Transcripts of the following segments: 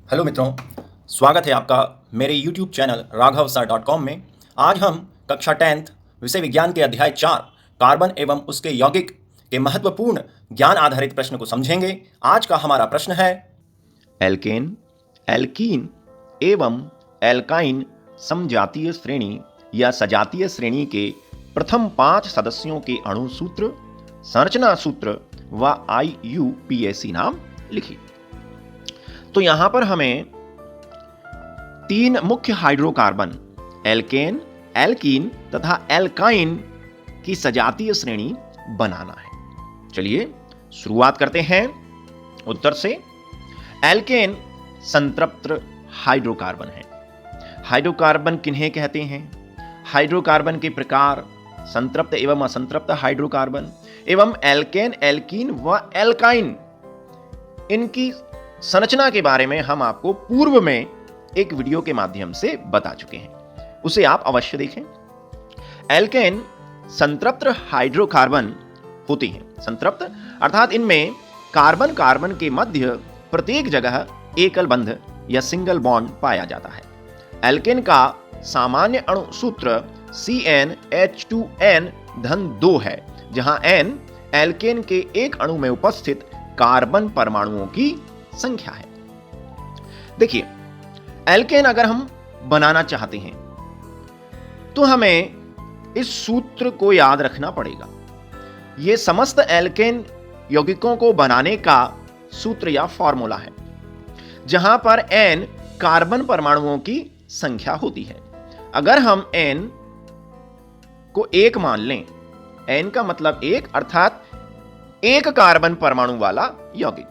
Hello मित्रों, स्वागत है आपका मेरे YouTube चैनल raghavsar.com में। आज हम कक्षा 10th विषय विज्ञान के अध्याय 4 कार्बन एवं उसके यौगिक के महत्वपूर्ण ज्ञान आधारित प्रश्न को समझेंगे। आज का हमारा प्रश्न है, एल्केन, एल्कीन एवं एल्काइन समजातीय श्रेणी या सजातीय श्रेणी के प्रथम 5 सदस्यों के अणु सूत्र, संरचना सूत्र व IUPAC नाम लिखिए। तो यहां पर हमें 3 मुख्य हाइड्रोकार्बन एल्केन, एल्कीन तथा एल्काइन की सजातीय श्रेणी बनाना है। चलिए शुरुआत करते हैं उत्तर से। एल्केन संतृप्त हाइड्रोकार्बन है। हाइड्रोकार्बन किन्हें कहते हैं? हाइड्रोकार्बन के प्रकार, संतृप्त एवं असंतृप्त हाइड्रोकार्बन एवं एल्केन, एल्कीन व एल्काइन, इनकी संरचना के बारे में हम आपको पूर्व में एक वीडियो के माध्यम से बता चुके हैं, उसे आप अवश्य देखें। एल्केन संतृप्त हाइड्रोकार्बन होते हैं। संतृप्त अर्थात इनमें कार्बन कार्बन के मध्य प्रत्येक जगह एकल बंध या सिंगल बॉन्ड पाया जाता है। एल्केन का सामान्य अणु सूत्र CnH2n-2 है, जहां n एल्केन के एक अणु में उपस्थित कार्बन परमाणुओं की संख्या है। देखिए, एल्केन अगर हम बनाना चाहते हैं तो हमें इस सूत्र को याद रखना पड़ेगा। यह समस्त एल्केन यौगिकों को बनाने का सूत्र या फॉर्मूला है, जहां पर n कार्बन परमाणुओं की संख्या होती है। अगर हम n को 1 मान लें, n का मतलब 1 अर्थात एक कार्बन परमाणु वाला यौगिक,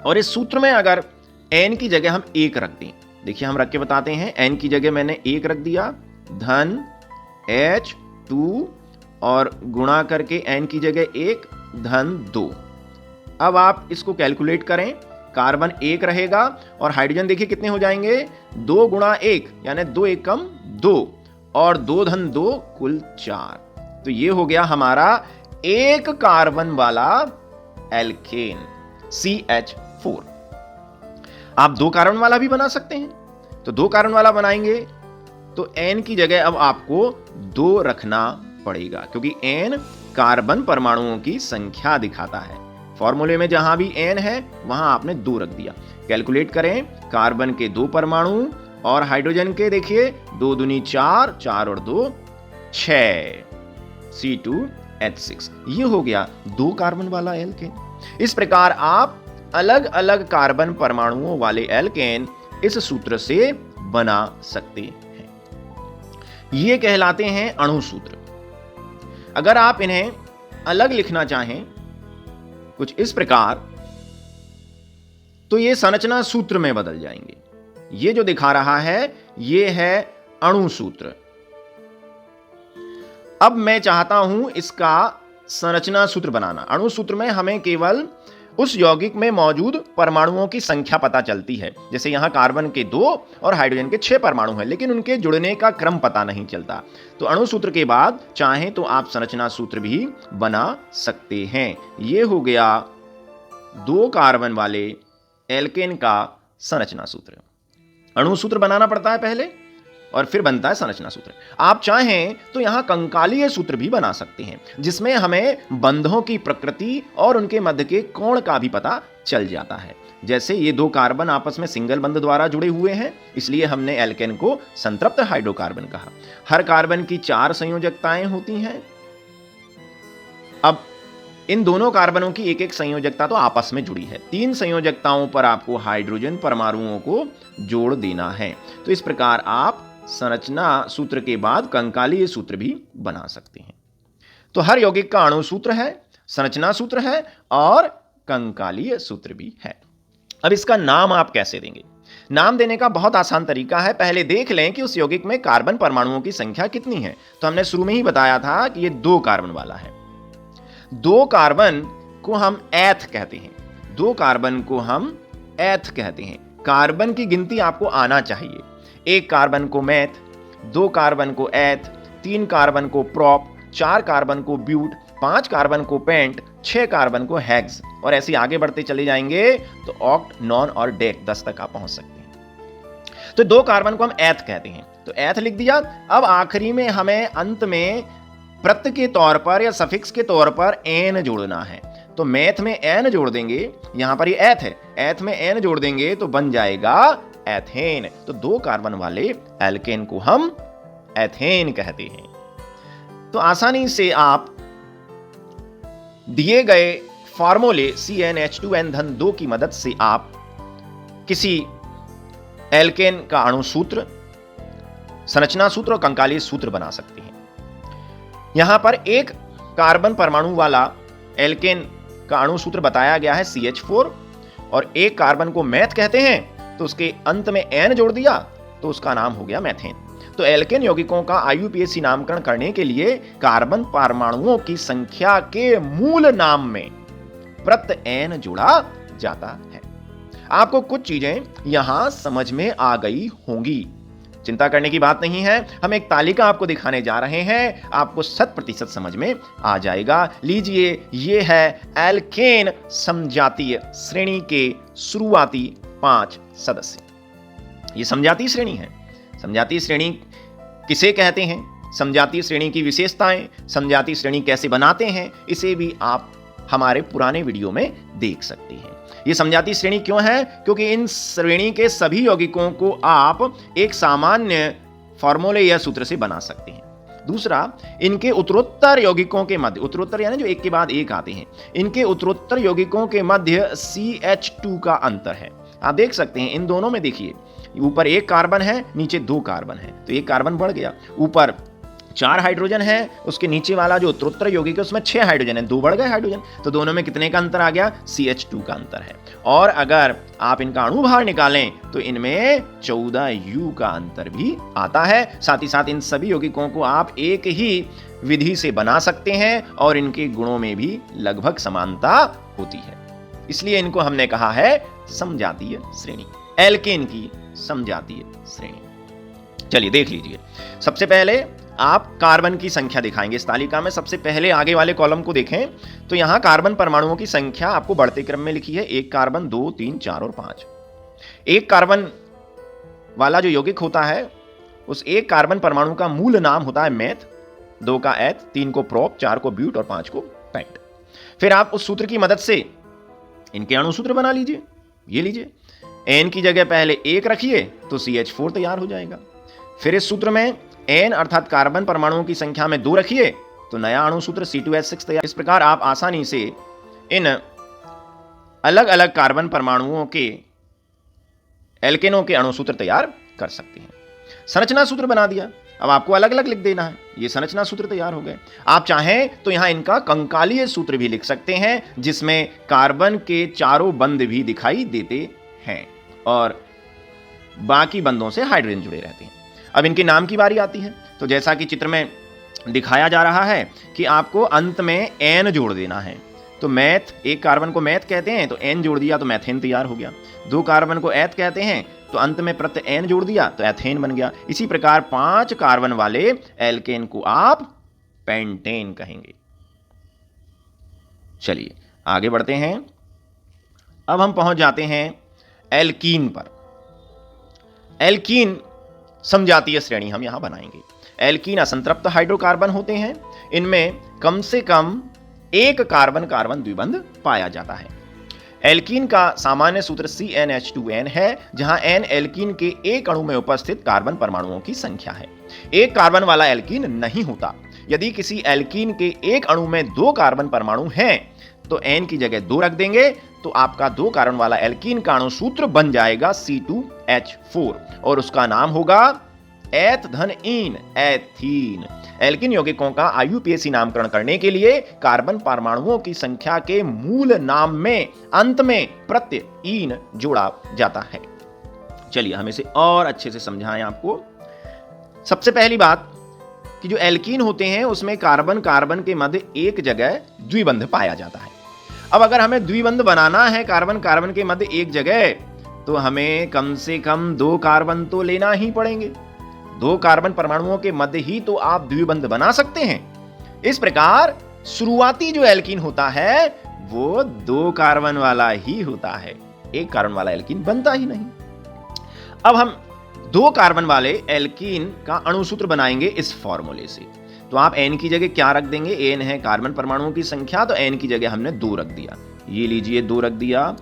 और इस सूत्र में अगर n की जगह हम 1 रख दें, देखिए हम रख के बताते हैं। n की जगह मैंने 1 रख दिया, धन H2 और गुणा करके n की जगह 1 धन 2। अब आप इसको कैलकुलेट करें, कार्बन 1 रहेगा और हाइड्रोजन देखिए कितने हो जाएंगे, 2 गुणा 1 यानी 2 एकम 2 और 2 धन 2 कुल 4। तो ये हो गया हमारा एक कार्बन वाला एल्केन CH4। आप 2 कार्बन वाला भी बना सकते हैं, तो 2 कार्बन वाला बनाएंगे तो n की जगह अब आपको 2 रखना पड़ेगा, क्योंकि n कार्बन परमाणुओं की संख्या दिखाता है। फॉर्मूले में जहां भी n है वहां आपने 2 रख दिया। कैलकुलेट करें, कार्बन के 2 परमाणु और हाइड्रोजन के देखिए 2 दूनी 4, 4 और 2 6, C2H6। ये हो गया 2 कार्बन वाला एल्केन। इस प्रकार आप अलग अलग कार्बन परमाणुओं वाले एल्केन इस सूत्र से बना सकते हैं। ये कहलाते हैं अणु सूत्र। अगर आप इन्हें अलग लिखना चाहें कुछ इस प्रकार, तो ये संरचना सूत्र में बदल जाएंगे। ये जो दिखा रहा है ये है अणु सूत्र। अब मैं चाहता हूं इसका संरचना सूत्र बनाना। अणु सूत्र में हमें केवल उस यौगिक में मौजूद परमाणुओं की संख्या पता चलती है। जैसे यहां कार्बन के 2 और हाइड्रोजन के 6 परमाणु हैं, लेकिन उनके जुड़ने का क्रम पता नहीं चलता। तो अणु सूत्र के बाद चाहें तो आप संरचना सूत्र भी बना सकते हैं। यह हो गया 2 कार्बन वाले एल्केन का संरचना सूत्र। अणु सूत्र बनाना पड़ता है पहले और फिर बनता है संरचना सूत्र। आप चाहें तो यहां कंकालीय सूत्र भी बना सकते हैं, जिसमें हमें बंधों की प्रकृति और उनके मध्य के कोण का भी पता चल जाता है। जैसे ये 2 कार्बन आपस में सिंगल बंध द्वारा जुड़े हुए हैं, इसलिए हमने एल्केन को संतृप्त हाइड्रोकार्बन कहा। हर कार्बन की 4 संयोजकताएं होती हैं। अब इन दोनों कार्बनों की एक एक संयोजकता तो आपस में जुड़ी है। 3 संयोजकताओं पर आपको हाइड्रोजन परमाणुओं को जोड़ देना है। तो इस प्रकार आप संरचना सूत्र के बाद कंकालीय सूत्र भी बना सकते हैं। तो हर यौगिक का अणु सूत्र है, संरचना सूत्र है और कंकालीय सूत्र भी है। अब इसका नाम आप कैसे देंगे? नाम देने का बहुत आसान तरीका है। पहले देख लें कि उस यौगिक में कार्बन परमाणुओं की संख्या कितनी है। तो हमने शुरू में ही बताया था कि यह 2 कार्बन वाला है। 2 कार्बन को हम एथ कहते हैं। 2 कार्बन को हम एथ कहते हैं। कार्बन की गिनती आपको आना चाहिए। 1 कार्बन को मेथ, 2 कार्बन को एथ, 3 कार्बन को प्रोप, 4 कार्बन को ब्यूट, 5 कार्बन को पेंट, 6 कार्बन को हेक्स, और ऐसे आगे बढ़ते चले जाएंगे तो ऑक्ट, नॉन और डेक 10 तक आप पहुंच सकते हैं। तो 2 कार्बन को हम एथ कहते हैं, तो एथ लिख दिया। अब आखिरी में हमें अंत में प्रत्यय के तौर पर या सफिक्स के तौर पर एन जोड़ना है, तो मैथ में एन जोड़ देंगे। यहां पर ये एथ है, एथ में एन जोड़ देंगे तो बन जाएगा एथेन। तो 2 कार्बन वाले एल्केन को हम एथेन कहते हैं। तो आसानी से आप दिए गए फार्मूले CnH2n-2 की मदद से आप किसी एल्केन का अणु सूत्र, संरचना सूत्र और कंकाली सूत्र बना सकते हैं। यहां पर एक कार्बन परमाणु वाला एल्केन का अणु सूत्र बताया गया है CH4, और एक कार्बन को मैथ कहते हैं, तो उसके अंत में एन जोड़ दिया तो उसका नाम हो गया मैथेन। तो एल्केन यौगिकों का IUPAC नामकरण करने के लिए कार्बन परमाणुओं की संख्या के मूल नाम में प्रत्यय एन जोड़ा जाता है। आपको कुछ चीजें यहां समझ में आ गई होंगी, चिंता करने की बात नहीं है। हम एक तालिका आपको दिखाने जा रहे हैं, आपको 100% समझ में आ जाएगा। लीजिए, ये है एल्केन समजातीय श्रेणी के शुरुआती 5 सदस्य। ये समजातीय श्रेणी है। समजातीय श्रेणी किसे कहते हैं, समजातीय श्रेणी की विशेषताएं, समजातीय श्रेणी कैसे बनाते हैं, इसे भी आप हमारे पुराने वीडियो में देख सकते हैं। ये समजातीय श्रेणी क्यों है? क्योंकि इन श्रेणी के सभी यौगिकों को आप एक सामान्य फॉर्मूले या सूत्र से बना सकते हैं। दूसरा, इनके उत्तरोत्तर यौगिकों के मध्य, उत्तरोत्तर यानी जो एक के बाद एक आते हैं, इनके उत्तरोत्तर यौगिकों के मध्य CH2 का अंतर है। आप देख सकते हैं इन दोनों में, देखिए ऊपर 1 कार्बन है, नीचे 2 कार्बन है, तो 1 कार्बन बढ़ गया। ऊपर 4 हाइड्रोजन है, उसके नीचे वाला जो उत्तरोत्तर यौगिक है उसमें 6 हाइड्रोजन है, 2 बढ़ गए हाइड्रोजन, तो दोनों में कितने का अंतर आ गया? CH2 का अंतर है। और अगर आप इनका अणु भार निकालें तो इनमें 14U का अंतर भी आता है। साथ ही साथ इन सभी यौगिकों को आप एक ही विधि से बना सकते हैं और इनके गुणों में भी लगभग समानता होती है, इसलिए इनको हमने कहा है समजातीय श्रेणी, एल्केन की समजातीय श्रेणी। चलिए देख लीजिए, सबसे पहले आप कार्बन की संख्या दिखाएंगे इस तालिका में। सबसे पहले आगे वाले कॉलम को देखें तो यहां कार्बन परमाणुओं की संख्या आपको बढ़ते क्रम में लिखी है। 1 कार्बन, 2, 3, 4 और 5। 1 कार्बन वाला जो यौगिक होता है उस 1 कार्बन परमाणु का मूल नाम होता है मेथ, 2 का एथ, 3 को प्रोप, 4 को ब्यूट और 5 को पेंट। फिर आप उस सूत्र की मदद से इनके अणु सूत्र बना लीजिए। ये लीजिए, एन की जगह पहले 1 रखिए तो CH4 तैयार हो जाएगा। फिर इस सूत्र में एन अर्थात कार्बन परमाणुओं की संख्या में 2 रखिए तो नया अणु सूत्र C2H6 तैयार। इस प्रकार आप आसानी से इन अलग अलग कार्बन परमाणुओं के एल्केनों के अणु सूत्र तैयार कर सकते हैं। संरचना सूत्र बना दिया, अब आपको अलग अलग लिख देना है। ये संरचना सूत्र तैयार हो गए। आप चाहें तो यहां इनका कंकालीय सूत्र भी लिख सकते हैं, जिसमें कार्बन के चारों बंध भी दिखाई देते हैं और बाकी बंधों से हाइड्रोजन जुड़े रहते हैं। अब इनके नाम की बारी आती है, तो जैसा कि चित्र में दिखाया जा रहा है कि आपको अंत में एन जोड़ देना है। तो मैथ, 1 कार्बन को मैथ कहते हैं तो एन जोड़ दिया तो मैथेन तैयार हो गया। 2 कार्बन को एथ कहते हैं तो अंत में प्रत्यय एन जोड़ दिया तो एथेन बन गया। इसी प्रकार 5 कार्बन वाले एल्केन को आप पेंटेन कहेंगे। चलिए आगे बढ़ते हैं। अब हम पहुंच जाते हैं एल्कीन पर। एल्कीन समजातीय श्रेणी हम यहां बनाएंगे। एल्कीन असंतृप्त हाइड्रोकार्बन होते हैं, इनमें कम से कम 1 कार्बन कार्बन द्विबंध पाया जाता है। एल्कीन का सामान्य सूत्र CnH2n है, जहां n एल्कीन के एक अणु में उपस्थित कार्बन परमाणुओं की संख्या है। 1 कार्बन वाला एल्कीन नहीं होता। यदि किसी एल्कीन के एक अणु में 2 कार्बन परमाणु हैं तो n की जगह 2 रख देंगे तो आपका 2 कार्बन वाला एल्कीन का अणु सूत्र बन जाएगा C2H4 और उसका नाम होगा एथ-इन, एथीन। एल्कीन यौगिकों का IUPAC नामकरण करने के लिए कार्बन परमाणुओं की संख्या के मूल नाम में अंत में प्रत्यय इन जोड़ा जाता है। चलिए हम इसे और अच्छे से समझाएं आपको। सबसे पहली बात कि जो एल्कीन होते हैं उसमें कार्बन कार्बन के मध्य एक जगह द्विबंध पाया जाता है। अब अगर हमें द्विबंध बनाना है कार्बन कार्बन के मध्य एक जगह, तो हमें कम से कम 2 कार्बन तो लेना ही पड़ेंगे। 2 कार्बन परमाणुओं के मध्य ही तो आप द्विबंध बना सकते हैं। इस प्रकार शुरुआती जो एल्कीन होता है वो 2 कार्बन वाला ही होता है, 1 कार्बन वाला एल्कीन बनता ही नहीं। अब हम 2 कार्बन वाले एल्कीन का अणुसूत्र बनाएंगे इस फॉर्मूले से। तो आप n की जगह क्या रख देंगे? n है कार्बन परमाणुओं की संख्या, तो n की जगह हमने 2 रख दिया। ये लीजिए 2 रख दिया,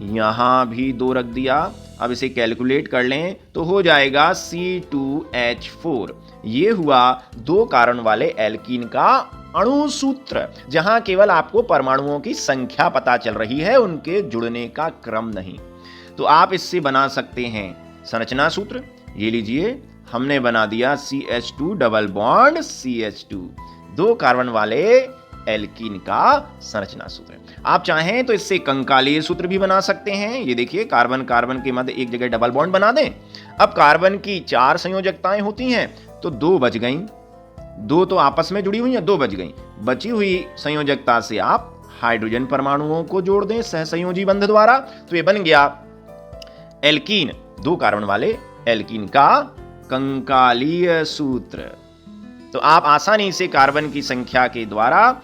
यहां भी 2 रख दिया। अब इसे कैलकुलेट कर लें तो हो जाएगा C2H4। ये हुआ 2 कार्बन वाले एल्कीन का अणुसूत्र, जहां केवल आपको परमाणुओं की संख्या पता चल रही है, उनके जुड़ने का क्रम नहीं। तो आप इससे बना सकते हैं संरचना सूत्र। ये लीजिए हमने बना दिया CH2 double bond CH2, 2 carbon वाले एल्कीन का संरचना सूत्र। आप चाहें तो इससे कंकालीय सूत्र भी बना सकते हैं। ये देखिए कार्बन कार्बन के मध्य एक जगह डबल बॉन्ड बना दें। अब कार्बन की 4 संयोजकताएं होती हैं, तो 2 बच गई, 2 तो आपस में जुड़ी हुई हैं, 2 बच गई। बची हुई संयोजकता से आप हाइड्रोजन परमाणुओं को जोड़ दें सहसंयोजी बंध द्वारा, तो ये बन गया एल्कीन, 2 कार्बन वाले एल्कीन का कंकालीय सूत्र। तो आप आसानी से कार्बन की संख्या के द्वारा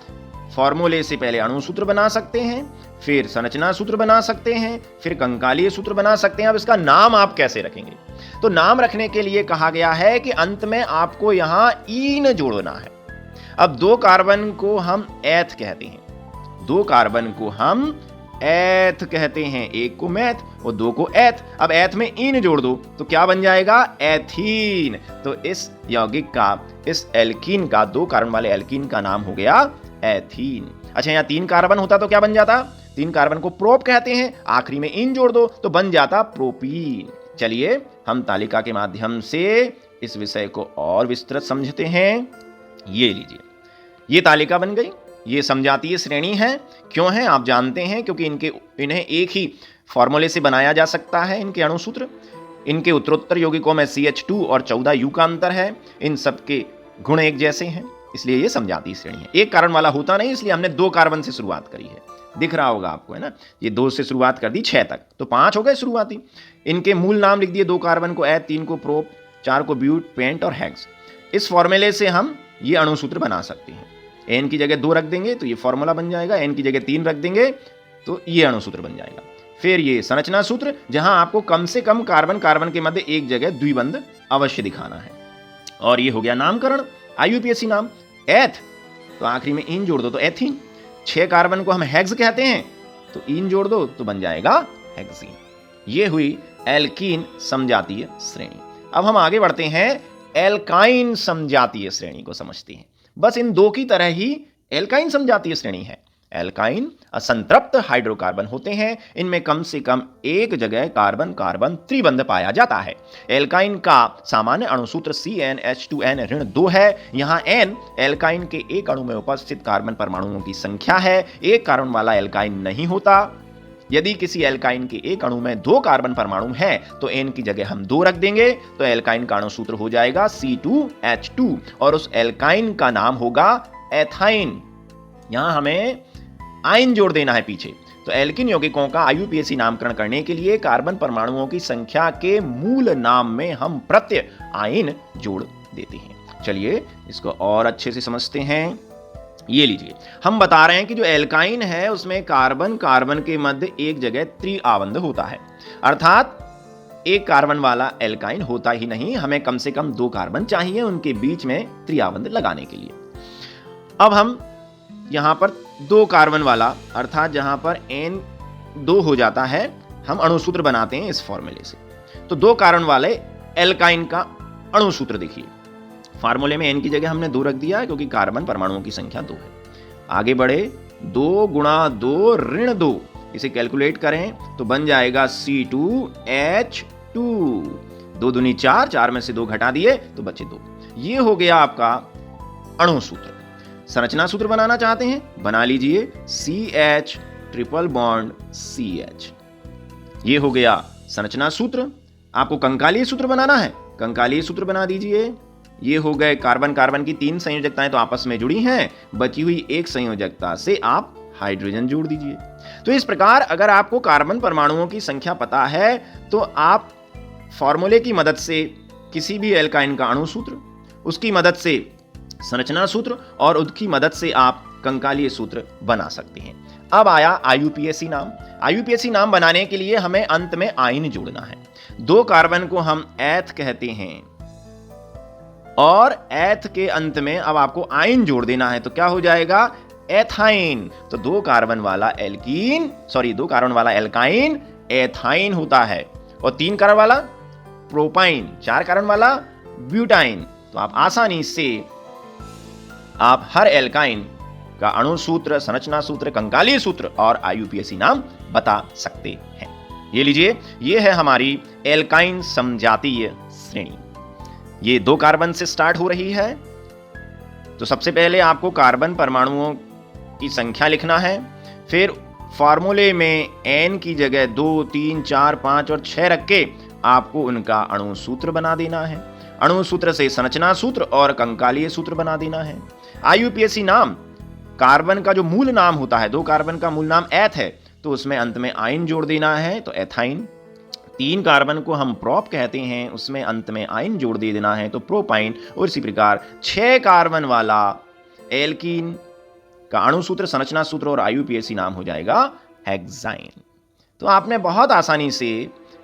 फॉर्मूले से पहले अणु सूत्र बना सकते हैं, फिर संरचना सूत्र बना सकते हैं, फिर कंकालीय सूत्र बना सकते हैं। अब इसका नाम आप कैसे रखेंगे? तो नाम रखने के लिए कहा गया है कि अंत में आपको यहां ईन जोड़ना है। अब 2 कार्बन को हम एथ कहते हैं, 2 कार्बन को हम एथ कहते हैं, 1 को मैथ और 2 को एथ। अब एथ में इन जोड़ दो तो क्या बन जाएगा? एथीन। तो इस यौगिक का, इस एल्कीन का, 2 कार्बन वाले एल्कीन का नाम हो गया एथीन। अच्छा, यहाँ 3 कार्बन होता तो क्या बन जाता? 3 कार्बन को प्रोप कहते हैं, आखिरी में इन जोड़ दो तो बन जाता प्रोपीन। चलिए हम तालिका के माध्यम से इस विषय को और विस्तृत समझते हैं। ये लीजिए, ये तालिका बन गई। ये समजातीय श्रेणी है। क्यों है आप जानते हैं, क्योंकि इन्हें एक ही फॉर्मूले से बनाया जा सकता है। इनके अणुसूत्र, इनके उत्तरोत्तर यौगिकों में CH2 और 14U का अंतर है। इन सबके गुण एक जैसे हैं, इसलिए ये समजातीय श्रेणी है। 1 कार्बन वाला होता नहीं, इसलिए हमने 2 कार्बन से शुरुआत करी है। दिख रहा होगा आपको, है ना? ये 2 से शुरुआत कर दी 6 तक, तो 5 हो गए शुरुआती। इनके मूल नाम लिख दिए, 2 कार्बन को एथ, 3 को प्रोप, 4 को ब्यूट, पेंट और हेक्स। इस फॉर्मूले से हम ये अणुसूत्र बना सकते हैं। n की जगह 2 रख देंगे तो ये फॉर्मूला बन जाएगा, n की जगह 3 रख देंगे तो ये अणुसूत्र बन जाएगा। फिर ये संरचना सूत्र, जहां आपको कम से कम कार्बन कार्बन के मध्य एक जगह द्विबंध अवश्य दिखाना है। और ये हो गया नामकरण, IUPAC नाम एथ, तो आखिरी में इन जोड़ दो तो एथीन। 6 कार्बन को हम हेक्स कहते हैं, तो इन जोड़ दो तो बन जाएगा हेक्सीन। ये हुई एल्कीन समजातीय श्रेणी। अब हम आगे बढ़ते हैं, एल्काइन समजातीय श्रेणी को समझते हैं। बस इन 2 की तरह ही एल्काइन समजातीय श्रेणी है। एल्काइन असंतृप्त हाइड्रोकार्बन होते हैं, इनमें कम से कम एक जगह कार्बन कार्बन त्रिबंध पाया जाता है। एल्काइन का सामान्य अणुसूत्र CnH2n-2 है। यहां n एल्काइन के एक अणु में उपस्थित कार्बन परमाणुओं की संख्या है। 1 कार्बन वाला एल्काइन नहीं होता। यदि किसी एल्काइन के एक अणु में 2 कार्बन परमाणु हैं तो n की जगह हम 2 रख देंगे, तो एल्काइन का अणुसूत्र हो जाएगा C2H2 और उस एल्काइन का नाम होगा एथाइन। यहां हमें आइन जोड़ देना है पीछे। तो एल्कीन यौगिकों का IUPAC नामकरण करने के लिए कार्बन परमाणुओं की संख्या के मूल नाम में हम प्रत्यय आइन जोड़ देते हैं। चलिए इसको और अच्छे से समझते हैं। ये लीजिए, हम बता रहे हैं कि जो एल्काइन है उसमें कार्बन कार्बन के मध्य एक जगह त्रिआबंध होता है, अर्थात 1 कार्बन वाला एल्काइन होता ही नहीं, हमें कम से कम 2 कार्बन चाहिए उनके बीच में त्रिआबंध लगाने के लिए। अब हम यहां पर 2 कार्बन वाला, अर्थात जहां पर N2 हो जाता है, हम अणुसूत्र बनाते हैं इस फॉर्मूले से। तो 2 कार्बन वाले एल्काइन का अणुसूत्र देखिए, फार्मूले में n की जगह हमने 2 रख दिया क्योंकि कार्बन परमाणुओं की संख्या 2 है। आगे बढ़े, 2 गुणा 2 ऋण 2, इसे कैलकुलेट करें तो बन जाएगा C2H2। 2 दूनी 4, 4 में से 2 घटा दिए तो बचे 2। ये हो गया आपका अणुसूत्र। संरचना सूत्र बनाना चाहते हैं, बना लीजिए CH ट्रिपल बॉन्ड CH। ये हो गया संरचना सूत्र। आपको कंकालीय सूत्र बनाना है, कंकालीय सूत्र बना दीजिए। ये हो गए कार्बन कार्बन की 3 संयोजकताएं तो आपस में जुड़ी हैं, बची हुई 1 संयोजकता से आप हाइड्रोजन जोड़ दीजिए। तो इस प्रकार अगर आपको कार्बन परमाणुओं की संख्या पता है तो आप फॉर्मूले की मदद से किसी भी एल्काइन का अणुसूत्र, उसकी मदद से संरचना सूत्र और उसकी मदद से आप कंकालीय सूत्र बना सकते हैं। अब आया IUPAC नाम। IUPAC नाम बनाने के लिए हमें अंत में आइन जोड़ना है। 2 कार्बन को हम एथ कहते हैं और एथ के अंत में अब आपको आइन जोड़ देना है, तो क्या हो जाएगा? एथाइन। तो 2 कार्बन वाला एल्काइन एथाइन होता है और 3 कार्बन वाला प्रोपाइन, 4 कार्बन वाला ब्यूटाइन। तो आप आसानी से आप हर एल्काइन का अणु सूत्र, संरचना सूत्र, कंकालीय सूत्र और IUPAC नाम बता सकते हैं। ये लीजिए, ये है हमारी एल्काइन समजातीय श्रेणी। ये 2 कार्बन से स्टार्ट हो रही है। तो सबसे पहले आपको कार्बन परमाणुओं की संख्या लिखना है, फिर फॉर्मूले में N की जगह 2, 3, 4, 5 और 6 रख के आपको उनका अणु सूत्र बना देना है। अणु सूत्र से संरचना सूत्र और कंकालीय सूत्र बना देना है। IUPAC नाम कार्बन का जो मूल नाम होता है, 2 कार्बन का मूल नाम एथ है, तो उसमें अंत में आइन जोड़ देना है, तो एथाइन। 3 कार्बन को हम प्रोप कहते हैं, उसमें अंत में आइन जोड़ दे देना है, तो प्रोपाइन। और इसी प्रकार 6 कार्बन वाला एल्कीन का अणु सूत्र, संरचना सूत्र और IUPAC नाम हो जाएगा हेक्साइन। तो आपने बहुत आसानी से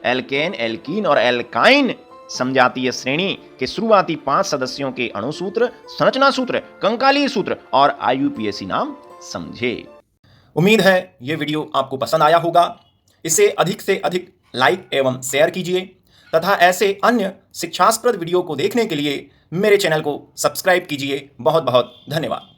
एल्केन, एल्कीन और एल्काइन समजातीय श्रेणी के शुरुआती 5 सदस्यों के अणु सूत्र, संरचना सूत्र, कंकालीय सूत्र और IUPAC नाम समझे। उम्मीद है ये वीडियो आपको पसंद आया होगा। इसे अधिक से अधिक लाइक एवं शेयर कीजिए तथा ऐसे अन्य शिक्षास्पद वीडियो को देखने के लिए मेरे चैनल को सब्सक्राइब कीजिए। बहुत बहुत धन्यवाद।